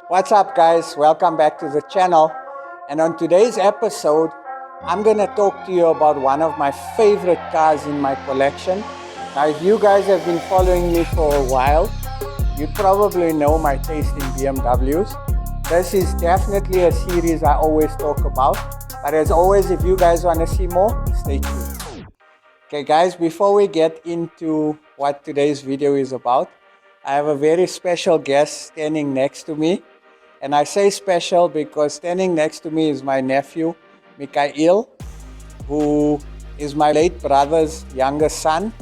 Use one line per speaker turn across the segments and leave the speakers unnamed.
What's up, guys? Welcome back to the channel. And on today's episode, I'm gonna talk to you about one of my favorite cars in my collection. Now, if you guys have been following me for a while, you probably know my taste in BMWs. This is definitely a series I always talk about. But as always, if you guys want to see more, stay tuned. Okay, guys, before we get into what today's video is about, I have a very special guest standing next to me. And I say special because standing next to me is my nephew, Mikhail, who is my late brother's younger son.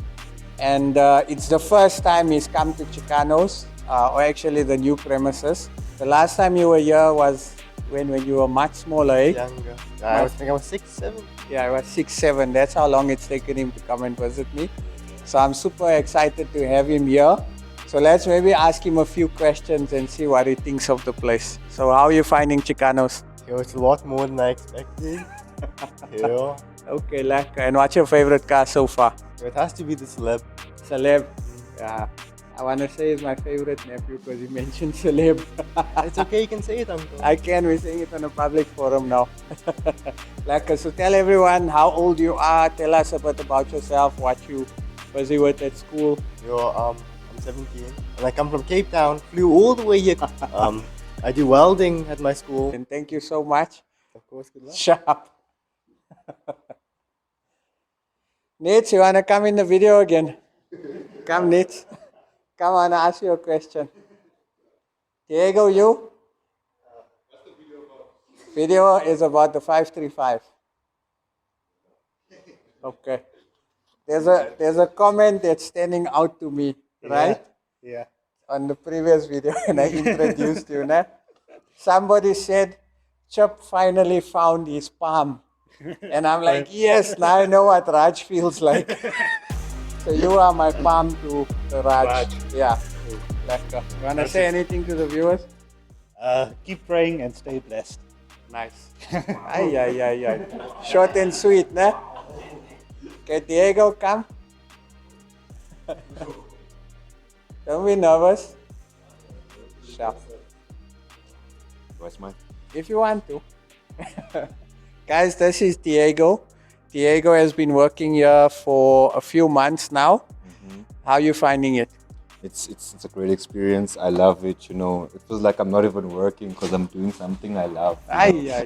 And it's the first time he's come to Chicanos, or actually the new premises. The last time you were here was when you were much smaller, eh?
Younger. I think I was 6, 7.
Yeah, I was 6, 7. That's how long it's taken him to come and visit me. So I'm super excited to have him here. So let's maybe ask him a few questions and see what he thinks of the place. So how are you finding Chicanos?
It's a lot more than I expected. Yeah.
Okay, lekker. And what's your favorite car so far?
It has to be the Celeb.
Celeb. Yeah. I want to say he's my favorite nephew because he mentioned Celeb.
It's okay, you can say it, Uncle.
I can. We're saying it on a public forum now. Lekker. So tell everyone how old you are. Tell us a bit about yourself, what you busy with at school.
I'm 17 and I come from Cape Town, flew all the way here. I do welding at my school.
And thank you so much.
Of course, good luck.
Sharp. Nitz, you want to come in the video again? Come, Nitz. Come on, I'll ask you a question. Diego, you?
What's the video about?
Video is about the 535. Okay. There's a comment that's standing out to me, right?
Yeah.
On the previous video when I introduced you, nah? Somebody said, Chip finally found his palm. And I'm like, yes, now I know what Raj feels like. So you are my palm to the Raj. Yeah. Lekker. You want to say anything to the viewers?
Keep praying and stay blessed.
Nice. Ay. Short and sweet, nah? Okay, Diego, come. Don't be nervous. Sharp.
What's mine?
If you want to. Guys, this is Diego. Diego has been working here for a few months now.
Mm-hmm.
How are you finding it?
It's a great experience. I love it. You know, it feels like I'm not even working because I'm doing something I love.
Ay.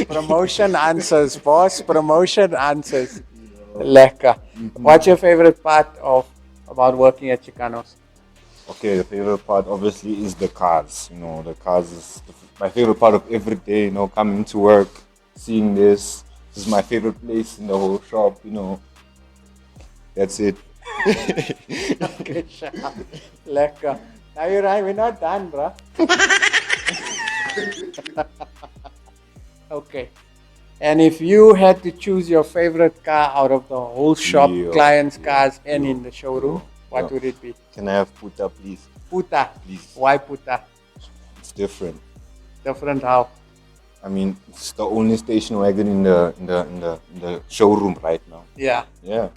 Promotion answers, boss. Promotion answers. Lekker. What's your favorite part about working at Chicanos?
Okay, the favorite part obviously is the cars. You know, the cars is my favorite part of every day. You know, coming to work, seeing this. This is my favorite place in the whole shop. You know, that's it.
Okay, sharp. Lekker. Now you're right, we're not done, bruh. Okay. And if you had to choose your favorite car out of the whole shop, clients' cars, and in the showroom, what would it be?
Can I have Puta, please?
Puta.
Please.
Why Puta?
It's different.
Different how?
I mean, it's the only station wagon in the showroom right now.
Yeah.
Yeah,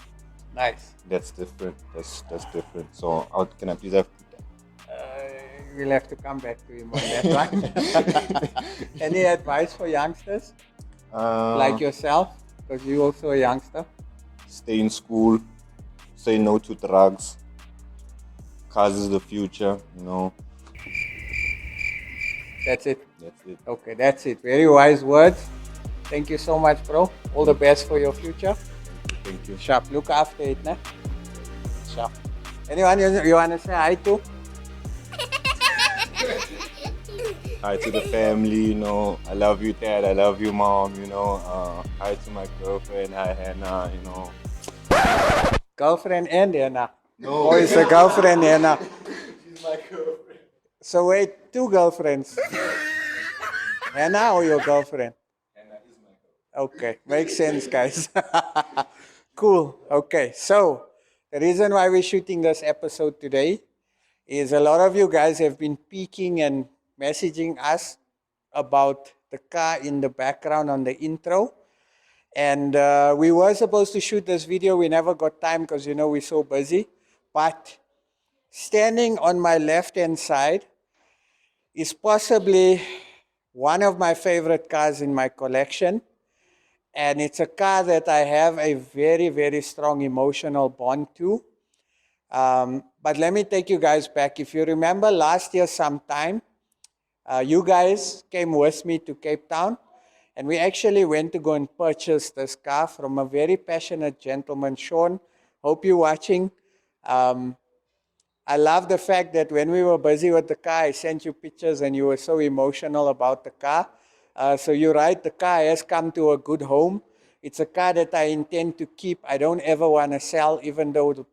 Nice.
that's different. That's different. So, can I please have Puta?
We'll have to come back to him on that one. Any advice for youngsters like yourself? Because you're also a youngster.
Stay in school. Say no to drugs. Cars is the future. You know.
That's it.
That's it.
Okay, that's it. Very wise words. Thank you so much, bro. All the best for your future.
Thank you.
Sharp. Look after it, nah? Sharp. Anyone you want to say hi to?
Hi to the family, you know. I love you, Dad. I love you, Mom. You know. Hi to my girlfriend. Hi, Hannah. You know.
Girlfriend and Anna.
No.
Oh, it's a girlfriend, Anna.
She's my girlfriend.
So wait, two girlfriends. Anna or your girlfriend?
Hannah is my girlfriend.
Okay, makes sense, guys. Cool. Okay, so the reason why we're shooting this episode today is a lot of you guys have been peeking and messaging us about the car in the background on the intro. And we were supposed to shoot this video. We never got time because, you know, we're so busy. But standing on my left-hand side is possibly one of my favorite cars in my collection. And it's a car that I have a very, very strong emotional bond to. But let me take you guys back. If you remember last year sometime, you guys came with me to Cape Town, and we actually went to go and purchase this car from a very passionate gentleman, Sean. Hope you're watching. I love the fact that when we were busy with the car, I sent you pictures and you were so emotional about the car. So you're right, the car has come to a good home. It's a car that I intend to keep. I don't ever want to sell, even though the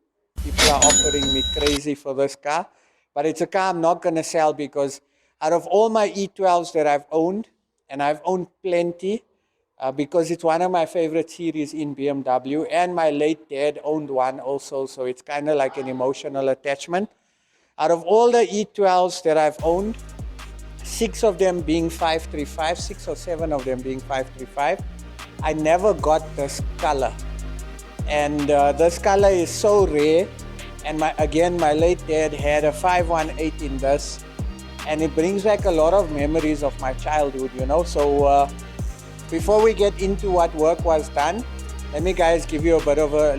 people are offering me crazy for this car. But it's a car I'm not going to sell because out of all my E12s that I've owned, and I've owned plenty, because it's one of my favorite series in BMW, and my late dad owned one also, so it's kind of like an emotional attachment. Out of all the E12s that I've owned, 6 of them being 535, 6 or 7 of them being 535, I never got this color. And this color is so rare. And my late dad had a 518 in this, and it brings back a lot of memories of my childhood, you know. So before we get into what work was done, let me give you guys a bit of a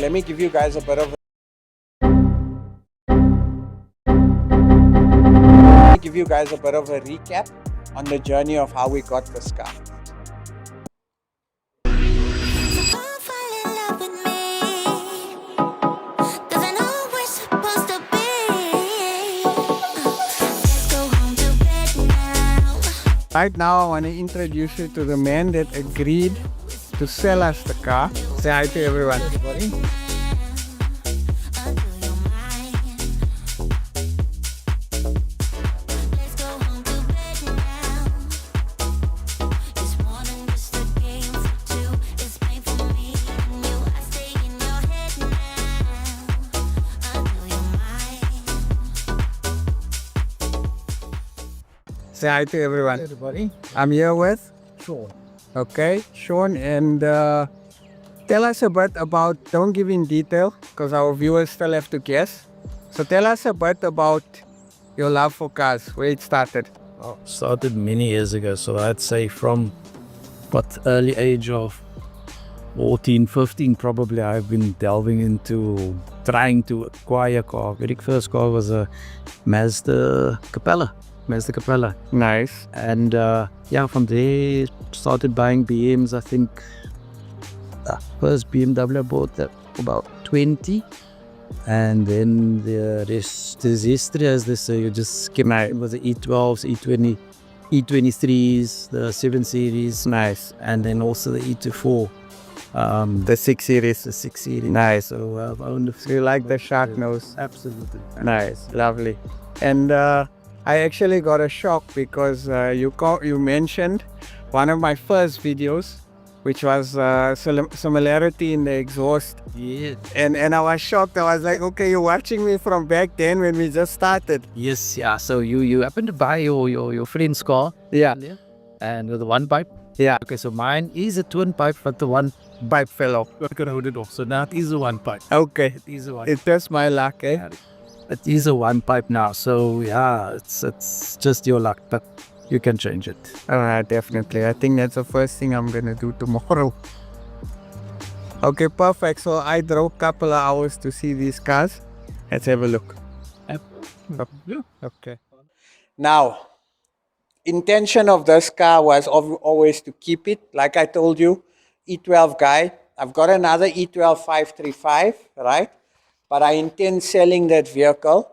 recap on the journey of how we got this car. Right now, I want to introduce you to the man that agreed to sell us the car. Say hi to everyone. Say hi to everyone.
Everybody.
I'm here with
Sean.
Okay, Sean, and tell us a bit about, don't give in detail because our viewers still have to guess. So tell us a bit about your love for cars, where it started.
Oh, started many years ago, so I'd say from early age of 14, 15 probably, I've been delving into trying to acquire a car. Very first car was a Mazda Capella.
Nice.
And from there started buying BMs. I think first BMW I bought at about 20, and then the rest is history, as they say. You just skip. It was the E12s, E20, E23s, the 7 Series.
Nice.
And then also the E24.
The 6 Series.
The 6 Series.
Nice.
So I've owned a few.
You like the shark nose?
Absolutely.
Nice. Lovely. And I actually got a shock because you mentioned one of my first videos, which was similarity in the exhaust.
Yeah.
And I was shocked. I was like, okay, you're watching me from back then when we just started.
Yes, yeah. So you happened to buy your friend's car.
Yeah.
And with the one pipe.
Yeah.
Okay, so mine is a twin pipe, but the one
Pipe fell off.
I could hold it off. So now it is a one pipe.
Okay.
It is a one.
It's just my luck, eh?
It is a one pipe now. So yeah, it's just your luck, but you can change it.
Definitely. I think that's the first thing I'm gonna do tomorrow. Okay, perfect. So I drove a couple of hours to see these cars. Let's have a look.
Yeah.
Okay. Now, intention of this car was always to keep it. Like I told you, E12 guy. I've got another E12 535, right? But I intend selling that vehicle.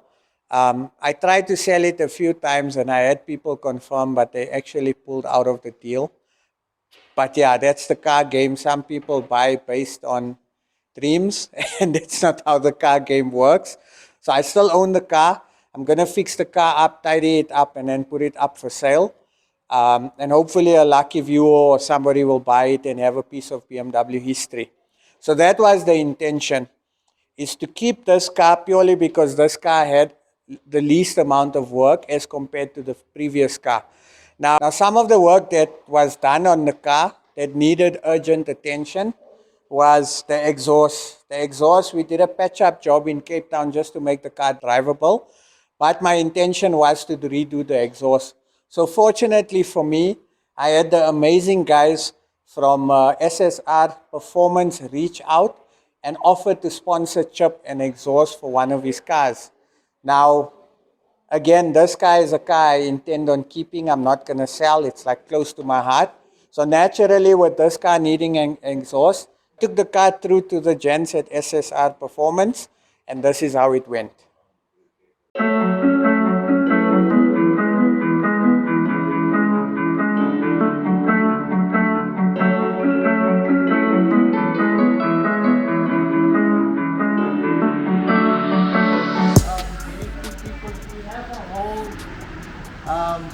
I tried to sell it a few times and I had people confirm, but they actually pulled out of the deal. But yeah, that's the car game. Some people buy based on dreams, and that's not how the car game works. So I still own the car. I'm going to fix the car up, tidy it up, and then put it up for sale. And hopefully a lucky viewer or somebody will buy it and have a piece of BMW history. So that was the intention, is to keep this car purely because this car had the least amount of work as compared to the previous car. Now some of the work that was done on the car that needed urgent attention was the exhaust. The exhaust, we did a patch-up job in Cape Town just to make the car drivable. But my intention was to redo the exhaust. So fortunately for me, I had the amazing guys from SSR Performance reach out and offer to sponsor Chip an exhaust for one of his cars. Now, again, this car is a car I intend on keeping. I'm not going to sell. It's like close to my heart. So naturally, with this car needing an exhaust, I took the car through to the gents at SSR Performance, and this is how it went.
We have a whole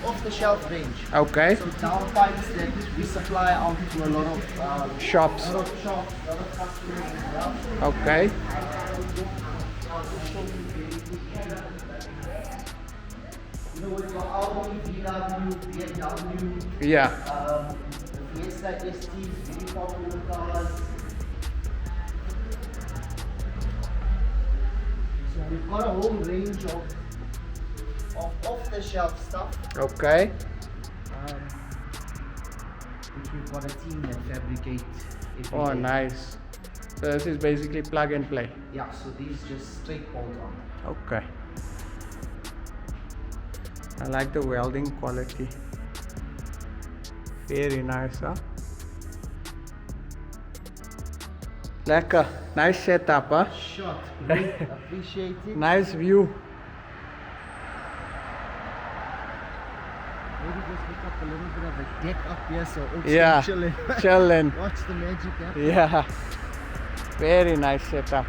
off-the-shelf range.
Okay.
So downpipes that we supply out to a lot of
Shops.
a lot of shops, a lot of customers as well.
Okay.
You know, with your Audi, BMW, BMW,
Yeah.
the Fiesta ST, very popular cars. So we've got a whole range of off-the-shelf stuff,
Okay.
which we've got a team that fabricate every
Oh,
day.
nice. So this is basically plug and play.
Yeah, so these just straight bolt on.
Okay. I like the welding quality. Very nice, huh? Lekker. Nice setup, huh?
Shot, great, appreciate it.
Nice view.
Maybe just look up a little bit of a deck up here so it's
Yeah.
chilling.
Chillin'.
Watch the magic happen.
Yeah. Very nice setup.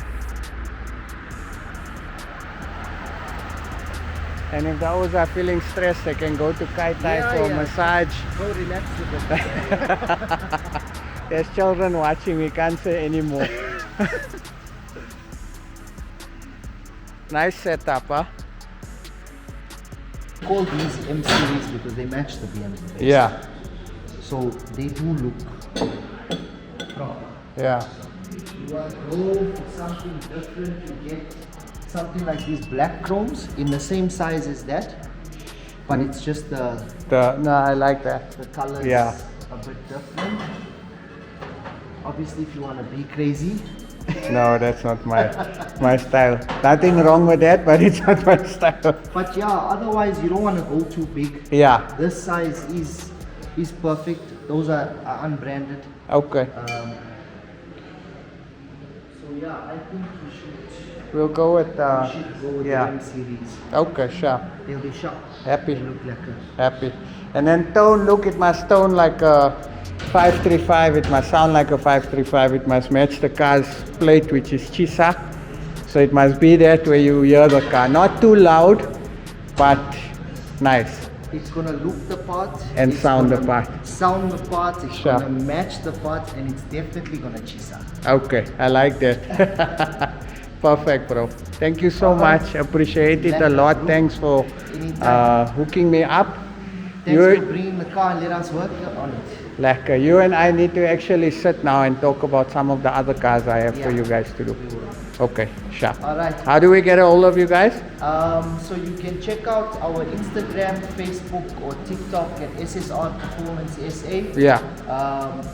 And if those are feeling stressed, they can go to Kai Tai
Yeah,
for a
yeah.
massage.
Go relax a bit.
There's children watching, we can't say anymore. Nice setup, huh?
Call these M series because they match the BMW.
Yeah,
So they do look proper.
yeah.
You want to go for something different, you get something like these black chromes in the same size as that, but it's just the
No, I like that.
colors
Yeah.
a bit different. Obviously, if you want to be crazy,
No, that's not my style. Nothing wrong with that, but it's not my style.
but yeah, otherwise you don't want to go too big.
Yeah,
This size is perfect. Those are unbranded.
okay.
So yeah, I think you should
We'll go with,
go with
yeah.
the M series.
Okay, sure.
They'll be sharp.
Happy.
They look like a
Happy. And then tone, look, it must tone like a 535, it must sound like a 535, it must match the car's plate, which is Chisa. So it must be that where you hear the car. Not too loud, but nice.
It's gonna look the part
And
it's
sound the
gonna
part.
Sound the part. It's
Sure.
gonna match the part, and it's definitely gonna cheese up.
Okay, I like that. Perfect, bro. Thank you so much. Appreciate it a lot. Thanks for hooking me up.
Thanks for bringing the car and let us work on it.
Like you and I need to actually sit now and talk about some of the other cars I have for
Yeah.
you guys to do. Okay, sure.
All right.
How do we get a hold of you guys?
So you can check out our Instagram, Facebook, or TikTok at SSR Performance SA.
Yeah.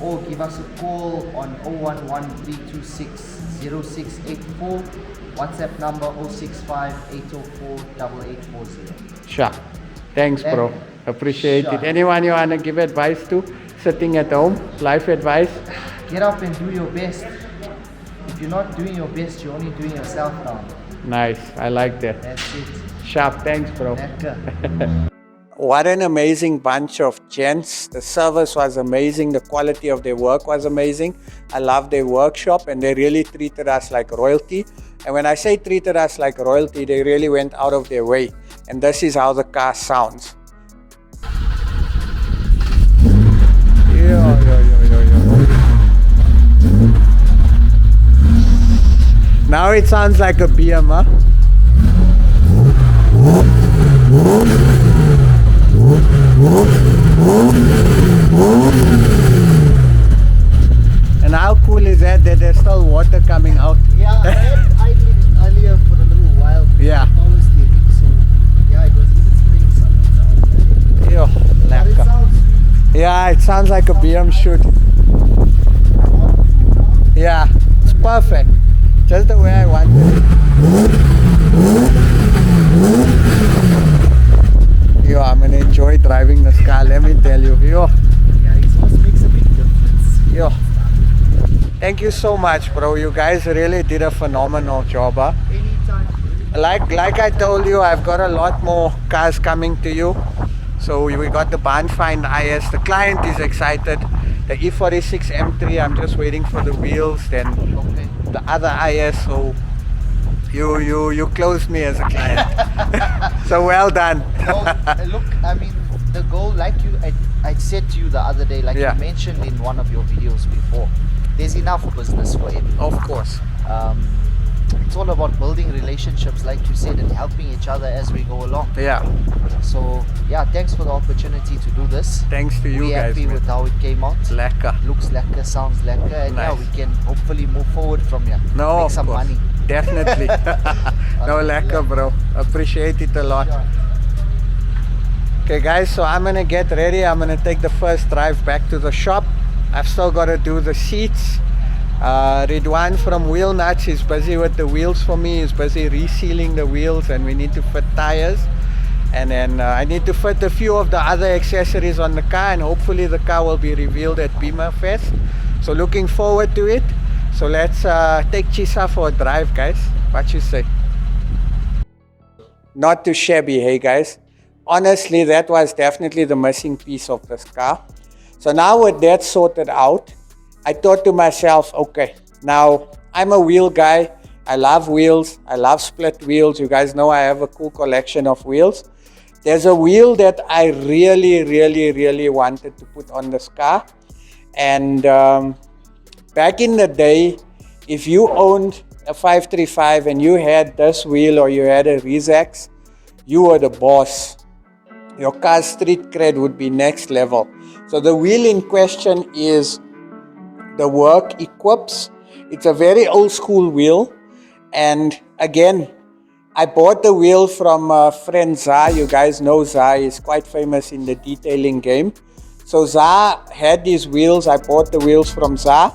Or give us a call on 011-326-0684. WhatsApp number 065-804-8840.
Sure. Thanks, bro. Appreciate it.
Sure.
Anyone you want to give advice to sitting at home? Life advice?
Get up and do your best. If you're not doing your best, you're only doing yourself down.
Nice. I like that.
That's it.
Sharp. Thanks, bro.
Lekker.
What an amazing bunch of gents. The service was amazing. The quality of their work was amazing. I love their workshop and they really treated us like royalty. And when I say treated us like royalty, they really went out of their way. And this is how the car sounds. Now it sounds like a BM, huh? And how cool is that there's still water coming out?
Yeah, I had idling earlier for a little while.
Yeah.
I was leaving, so yeah, it was even spraying some.
Yo. Yeah, it sounds like a BM shoot. Yeah, it's perfect. Just the way I want it. Yo, I'm gonna enjoy driving this car, let me tell you. Yo,
Yeah, exhaust makes a big difference.
yo. Thank you so much, bro. You guys really did a phenomenal job, huh?
Anytime.
Like I told you, I've got a lot more cars coming to you. So we got the Bahnfind IS. The client is excited. The E46 M3, I'm just waiting for the wheels. Then
Okay.
the other IS. So you closed me as a client. So well done.
Look, I mean, the goal, like I said to you the other day, like
Yeah.
you mentioned in one of your videos before, there's enough business for everyone.
Of course.
It's all about building relationships, like you said, and helping each other as we go along.
Yeah.
So, yeah, thanks for the opportunity to do this.
Thanks to you
We're
guys.
happy
man.
with how it came out.
Lekker.
Looks lekker, sounds lekker, and yeah,
Nice.
we can hopefully move forward from here.
No,
Make
of
some
course.
money.
Definitely. No, lekker, bro. Appreciate it a lot. Okay, guys, so I'm gonna get ready. I'm gonna take the first drive back to the shop. I've still got to do the seats. Ridwan from Wheel Nuts is busy with the wheels for me. He's busy resealing the wheels, and we need to fit tires. And then I need to fit a few of the other accessories on the car, and hopefully the car will be revealed at Beamer Fest. So looking forward to it. So let's take Chisa for a drive, guys. What you say? Not too shabby, hey guys. Honestly, that was definitely the missing piece of this car. So now with that sorted out, I thought to myself, okay, now I'm a wheel guy. I love wheels. I love split wheels. You guys know I have a cool collection of wheels. There's a wheel that I really wanted to put on this car. And back in the day, if you owned a 535 and you had this wheel or you had a Rezax, you were the boss. Your car's street cred would be next level. So the wheel in question is the Work Equips. It's a very old school wheel. And again, I bought the wheel from friend Za. You guys know Za is quite famous in the detailing game. So Za had these wheels. I bought the wheels from Za.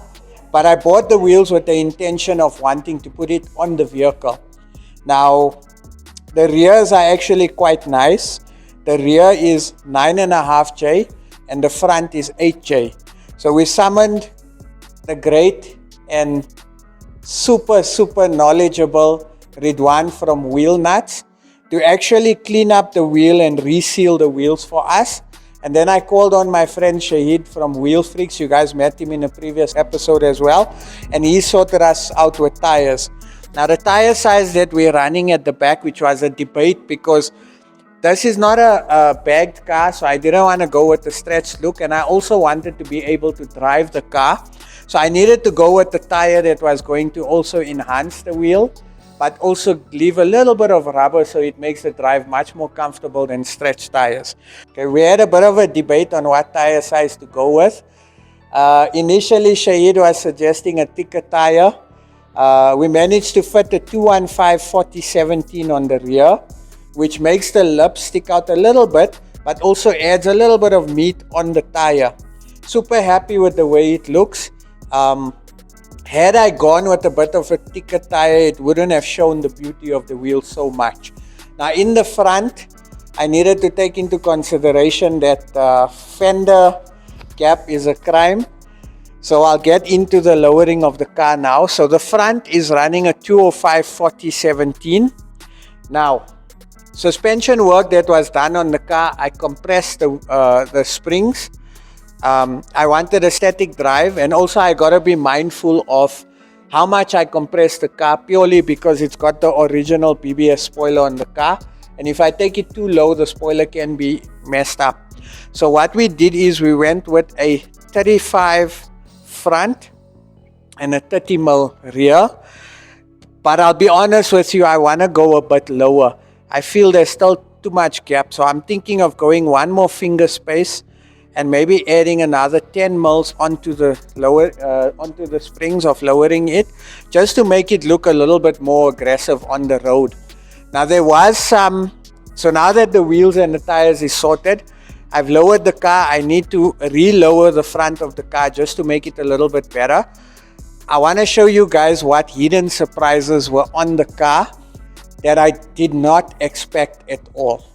But I bought the wheels with the intention of wanting to put it on the vehicle. Now, the rears are actually quite nice. The rear is 9.5J and the front is 8J. So we summoned the great and super knowledgeable Ridwan from Wheel Nuts to actually clean up the wheel and reseal the wheels for us. And then I called on my friend Shahid from Wheel Freaks. You guys met him in a previous episode as well. And he sorted us out with tires. Now the tire size that we're running at the back, which was a debate because this is not a bagged car, so I didn't want to go with the stretched look, and I also wanted to be able to drive the car. So I needed to go with the tire that was going to also enhance the wheel, but also leave a little bit of rubber so it makes the drive much more comfortable than stretched tires. Okay, we had a bit of a debate on what tire size to go with. Initially, Shahid was suggesting a thicker tire. We managed to fit the 215/40/17 on the rear, which makes the lip stick out a little bit, but also adds a little bit of meat on the tire. Super happy with the way it looks. Had I gone with a bit of a thicker tire, it wouldn't have shown the beauty of the wheel so much. Now in the front, I needed to take into consideration that fender gap is a crime. So I'll get into the lowering of the car now. So the front is running a 205/40/17. Now, suspension work that was done on the car, I compressed the springs. I wanted a static drive, and also I gotta be mindful of how much I compress the car, purely because it's got the original BBS spoiler on the car, and if I take it too low, the spoiler can be messed up. So what we did is we went with a 35 front and a 30mm rear, but I'll be honest with you, I want to go a bit lower. I feel there's still too much gap, so I'm thinking of going one more finger space and maybe adding another 10 mils onto the onto the springs of lowering it, just to make it look a little bit more aggressive on the road. Now there was some, so now that the wheels and the tires is sorted, I've lowered the car. I need to re-lower the front of the car just to make it a little bit better. I want to show you guys what hidden surprises were on the car that I did not expect at all.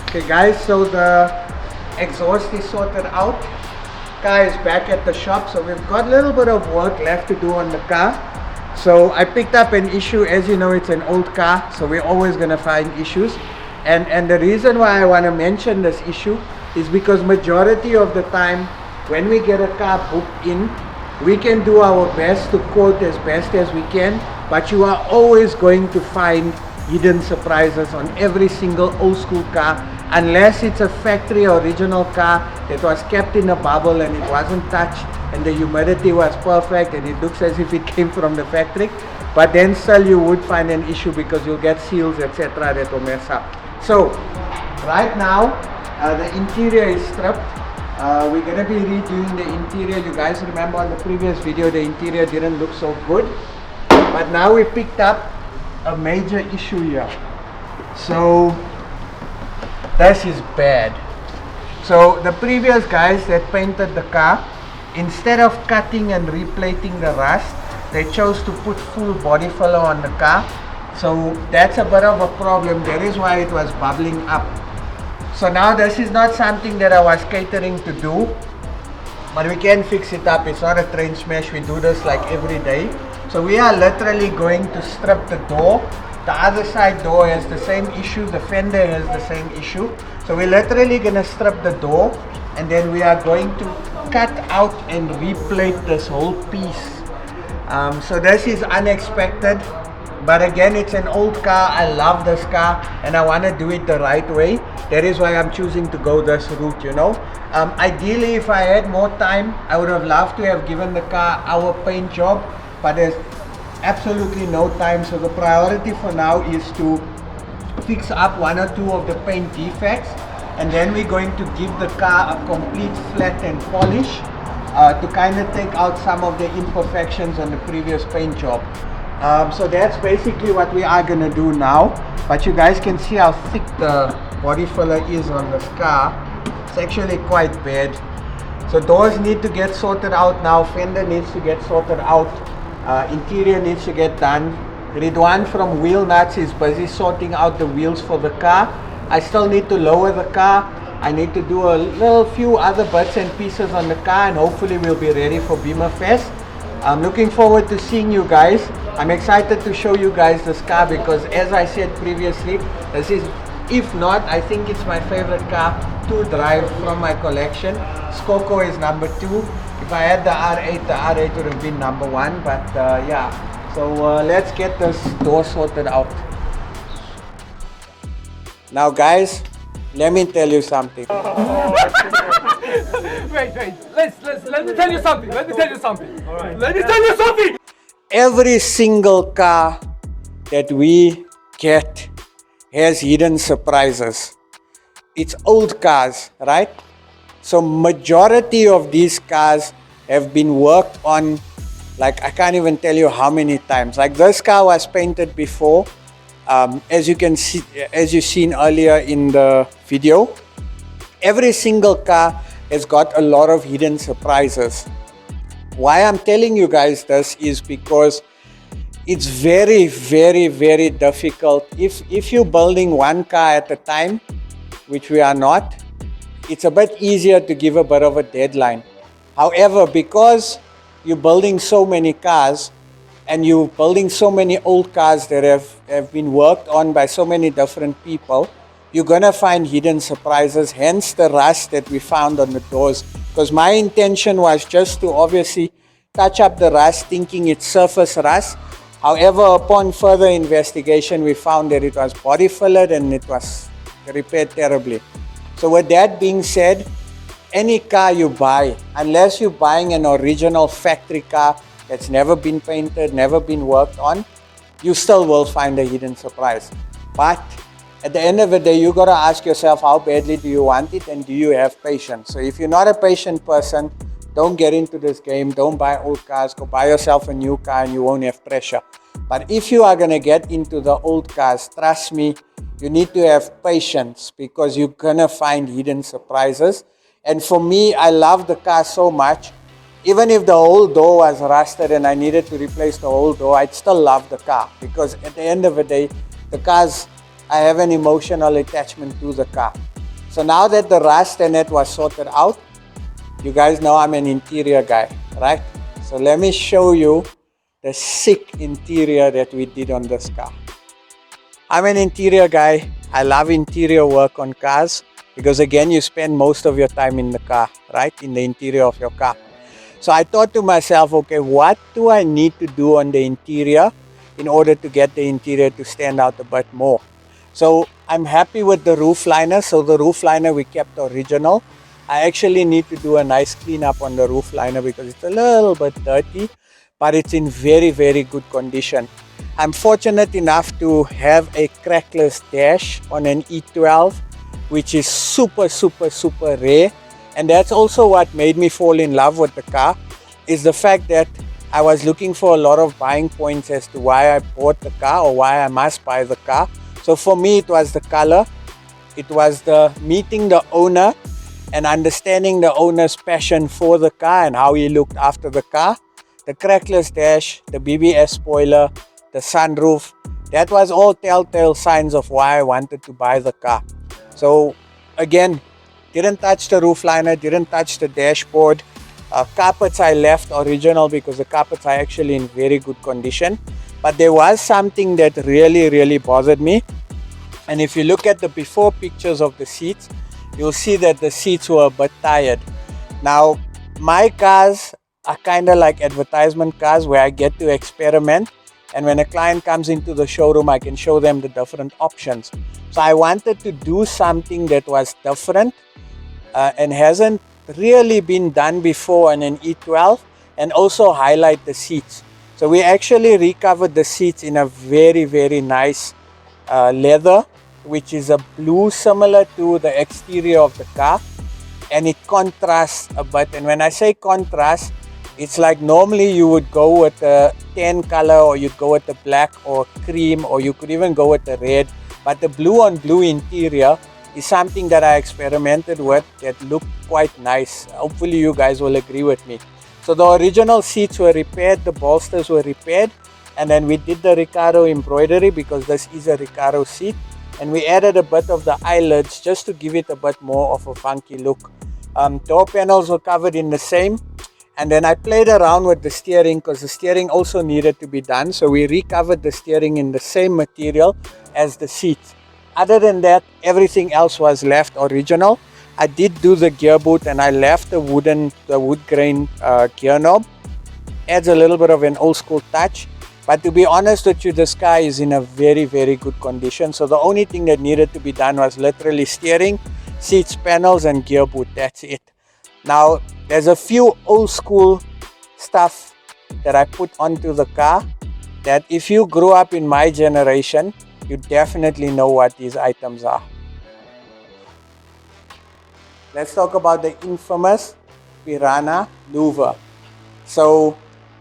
Okay guys, so the exhaust is sorted out. Car is back at the shop, so we've got a little bit of work left to do on the car. So I picked up an issue. As you know, it's an old car, so we're always going to find issues. And the reason why I want to mention this issue is because majority of the time when we get a car booked in, we can do our best to quote as best as we can, but you are always going to find hidden surprises on every single old school car, unless it's a factory original car that was kept in a bubble and it wasn't touched and the humidity was perfect and it looks as if it came from the factory. But then still you would find an issue because you'll get seals, etc. that will mess up. So right now the interior is stripped. We're going to be redoing the interior. You guys remember on the previous video the interior didn't look so good, but now we picked up a major issue here. So this is bad. So the previous guys that painted the car, instead of cutting and replating the rust, they chose to put full body filler on the car. So that's a bit of a problem. That is why it was bubbling up. So now this is not something that I was catering to do, but we can fix it up. It's not a train smash. We do this like every day. So we are literally going to strip the door. The other side door has the same issue. The fender has the same issue. So we're literally going to strip the door, and then we are going to cut out and replate this whole piece. So this is unexpected, but again, it's an old car. I love this car and I want to do it the right way. That is why I'm choosing to go this route, you know. Ideally, if I had more time, I would have loved to have given the car our paint job, but there's absolutely no time. So the priority for now is to fix up one or two of the paint defects, and then we're going to give the car a complete flat and polish to kind of take out some of the imperfections on the previous paint job. So that's basically what we are going to do now, but you guys can see how thick the body filler is on this car. It's actually quite bad. So doors need to get sorted out now, fender needs to get sorted out, interior needs to get done. Ridwan from Wheel Nuts is busy sorting out the wheels for the car. I still need to lower the car. I need to do a few other bits and pieces on the car, and hopefully we'll be ready for Beamer Fest. I'm looking forward to seeing you guys. I'm excited to show you guys this car because, as I said previously, this is, if not, I think it's my favorite car to drive from my collection. Skoko is number 2. If I had the R8 would have been number 1, but yeah. So let's get this door sorted out. Now guys, let me tell you something.
Wait, let me tell you something. Let me tell you something. All right. Let me tell you something.
Every single car that we get has hidden surprises. It's old cars, right? So majority of these cars have been worked on, like I can't even tell you how many times. Like this car was painted before, as you can see, as you've seen earlier in the video. Every single car has got a lot of hidden surprises. Why I'm telling you guys this is because it's very, very, very difficult. If you're building one car at a time, which we are not, it's a bit easier to give a bit of a deadline. However, because you're building so many cars and you're building so many old cars that have been worked on by so many different people, you're going to find hidden surprises, hence the rust that we found on the doors. Because my intention was just to obviously touch up the rust, thinking it's surface rust. However, upon further investigation, we found that it was body fillered and it was repaired terribly. So with that being said, any car you buy, unless you're buying an original factory car that's never been painted, never been worked on, you still will find a hidden surprise. But at the end of the day, you got to ask yourself, how badly do you want it, and do you have patience? So if you're not a patient person, don't get into this game. Don't buy old cars. Go buy yourself a new car and you won't have pressure. But if you are going to get into the old cars, trust me, you need to have patience, because you're going to find hidden surprises. And for me, I love the car so much. Even if the whole door was rusted and I needed to replace the whole door, I'd still love the car, because at the end of the day, the cars, I have an emotional attachment to the car. So now that the rust and it was sorted out, you guys know I'm an interior guy, right? So let me show you the sick interior that we did on this car. I'm an interior guy. I love interior work on cars, because again, you spend most of your time in the car, right? In the interior of your car. So I thought to myself, okay, what do I need to do on the interior in order to get the interior to stand out a bit more? So I'm happy with the roof liner. So the roof liner we kept original. I actually need to do a nice cleanup on the roof liner, because it's a little bit dirty, but it's in very, very good condition. I'm fortunate enough to have a crackless dash on an E12, which is super, super, super rare. And that's also what made me fall in love with the car, is the fact that I was looking for a lot of buying points as to why I bought the car or why I must buy the car. So for me, it was the color. It was the meeting the owner and understanding the owner's passion for the car and how he looked after the car. The crackless dash, the BBS spoiler, the sunroof, that was all telltale signs of why I wanted to buy the car. So again, didn't touch the roof liner, didn't touch the dashboard. Carpets I left original, because the carpets are actually in very good condition. But there was something that really, really bothered me. And if you look at the before pictures of the seats, you'll see that the seats were a bit tired. Now, my cars are kind of like advertisement cars, where I get to experiment. And when a client comes into the showroom, I can show them the different options. So I wanted to do something that was different and hasn't really been done before on an E12, and also highlight the seats. So we actually recovered the seats in a very, very nice leather, which is a blue similar to the exterior of the car, and it contrasts a bit. And when I say contrast, it's like normally you would go with a tan color, or you'd go with the black or cream, or you could even go with the red. But the blue on blue interior is something that I experimented with that looked quite nice. Hopefully you guys will agree with me. So the original seats were repaired, the bolsters were repaired, and then we did the Recaro embroidery, because this is a Recaro seat, and we added a bit of the eyelids just to give it a bit more of a funky look. Door panels were covered in the same, and then I played around with the steering, because the steering also needed to be done. So we recovered the steering in the same material as the seats. Other than that, everything else was left original. I did do the gear boot, and I left the wood grain gear knob. Adds a little bit of an old school touch. But to be honest with you, this car is in a very, very good condition. So the only thing that needed to be done was literally steering, seats, panels, and gear boot. That's it. Now, there's a few old school stuff that I put onto the car that if you grew up in my generation, you definitely know what these items are. Let's talk about the infamous Piranha Nova. So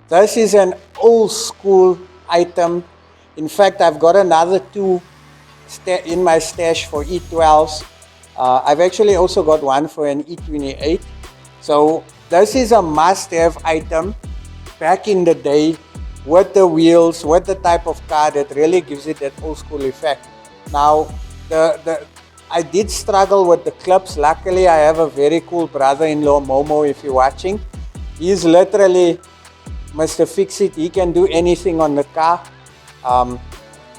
this is an old school item. In fact, I've got another two in my stash for E12s. I've actually also got one for an E28. So this is a must-have item back in the day, with the wheels, with the type of car that really gives it that old school effect. Now, I did struggle with the clips. Luckily, I have a very cool brother-in-law, Momo, if you're watching. He's literally Mr. Fix-It. He can do anything on the car.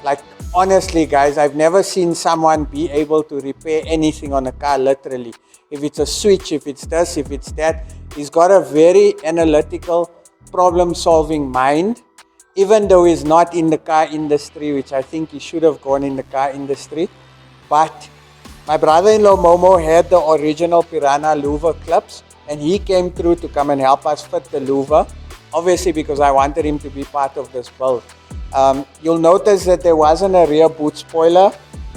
Like, honestly, guys, I've never seen someone be able to repair anything on a car, literally. If it's a switch, if it's this, if it's that. He's got a very analytical, problem-solving mind. Even though he's not in the car industry, which I think he should have gone in the car industry. But My brother-in-law Momo had the original Piranha louver clips, and he came through to come and help us fit the louver, obviously because I wanted him to be part of this build. You'll notice that there wasn't a rear boot spoiler.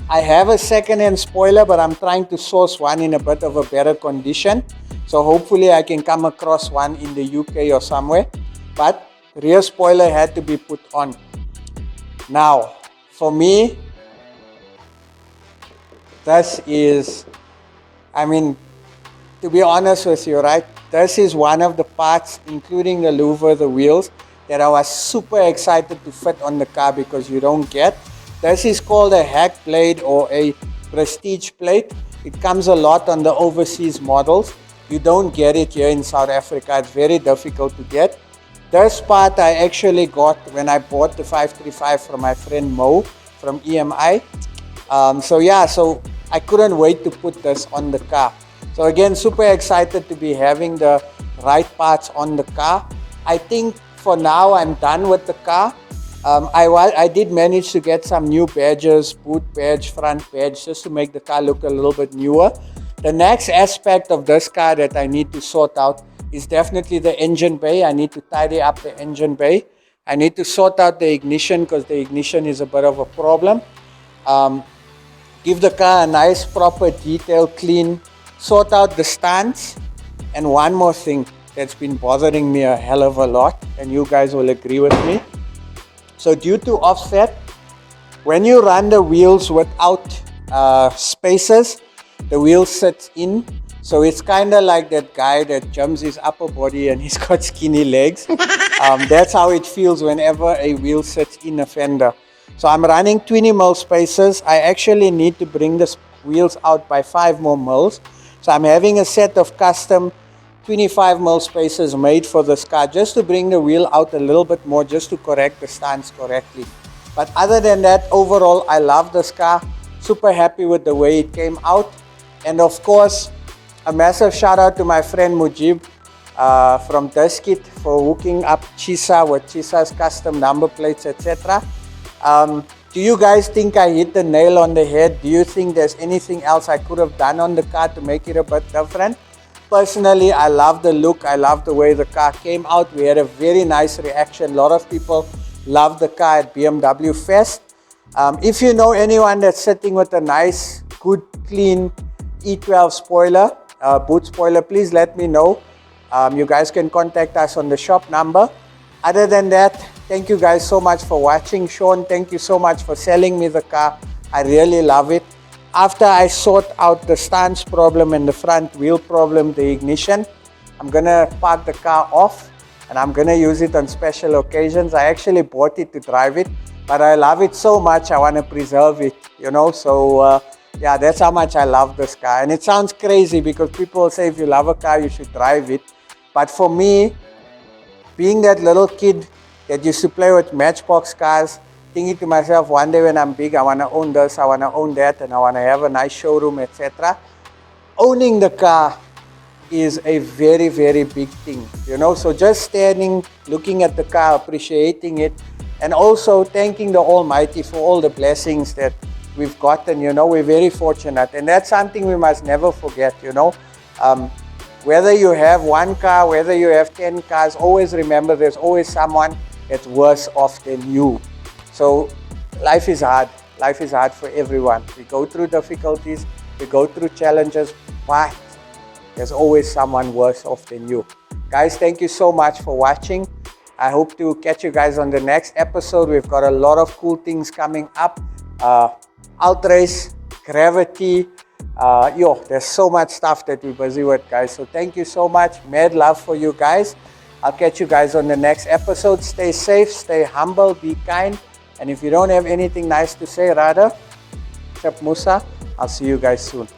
I have a second-hand spoiler, but I'm trying to source one in a bit of a better condition. So hopefully I can come across one in the UK or somewhere. But rear spoiler had to be put on. Now, for me, this is, to be honest with you, right? This is one of the parts, including the louver, the wheels, that I was super excited to fit on the car because you don't get. This is called a hack blade or a prestige plate. It comes a lot on the overseas models. You don't get it here in South Africa. It's very difficult to get. This part I actually got when I bought the 535 from my friend Mo from EMI. So I couldn't wait to put this on the car. So again, super excited to be having the right parts on the car. I think for now I'm done with the car. I did manage to get some new badges, boot badge, front badge, just to make the car look a little bit newer. The next aspect of this car that I need to sort out is definitely the engine bay. I need to tidy up the engine bay. I need to sort out the ignition because the ignition is a bit of a problem. Give the car a nice, proper, detailed clean, sort out the stance. And one more thing that's been bothering me a hell of a lot, and you guys will agree with me. So due to offset, when you run the wheels without spacers, the wheel sits in. So it's kind of like that guy that jumps his upper body and he's got skinny legs. That's how it feels whenever a wheel sits in a fender. So I'm running 20 mil spacers. I actually need to bring the wheels out by 5 more mils. So I'm having a set of custom 25 mil spacers made for this car just to bring the wheel out a little bit more, just to correct the stance correctly. But other than that, overall I love this car. Super happy with the way it came out. And of course, a massive shout out to my friend Mujib from Deskit for hooking up Chisa with Chisa's custom number plates, etc. Do you guys think I hit the nail on the head? Do you think there's anything else I could have done on the car to make it a bit different? Personally, I love the look. I love the way the car came out. We had a very nice reaction. A lot of people loved the car at BMW Fest. If you know anyone that's sitting with a nice, good, clean E12 spoiler, boot spoiler, please let me know. You guys can contact us on the shop number. Other than that, thank you guys so much for watching. Sean, thank you so much for selling me the car. I really love it. After I sort out the stance problem and the front wheel problem, the ignition, I'm gonna park the car off and I'm gonna use it on special occasions. I actually bought it to drive it, but I love it so much I want to preserve it, you know. So yeah, that's how much I love this car. And it sounds crazy because people say if you love a car you should drive it, but for me, being that little kid that used to play with matchbox cars, thinking to myself, one day when I'm big I want to own this, I want to own that, and I want to have a nice showroom, etc. Owning the car is a very, very big thing, you know. So just standing, looking at the car, appreciating it, and also thanking the Almighty for all the blessings that we've gotten, you know. We're very fortunate, and that's something we must never forget, you know. Whether you have one car, whether you have 10 cars, always remember there's always someone that's worse off than you. So life is hard. Life is hard for everyone. We go through difficulties, we go through challenges, but there's always someone worse off than you. Guys, thank you so much for watching. I hope to catch you guys on the next episode. We've got a lot of cool things coming up. Outrace, Gravity, there's so much stuff that we're busy with, guys. So thank you so much. Mad love for you guys. I'll catch you guys on the next episode. Stay safe, stay humble, be kind. And if you don't have anything nice to say, rather, except Moosa, I'll see you guys soon.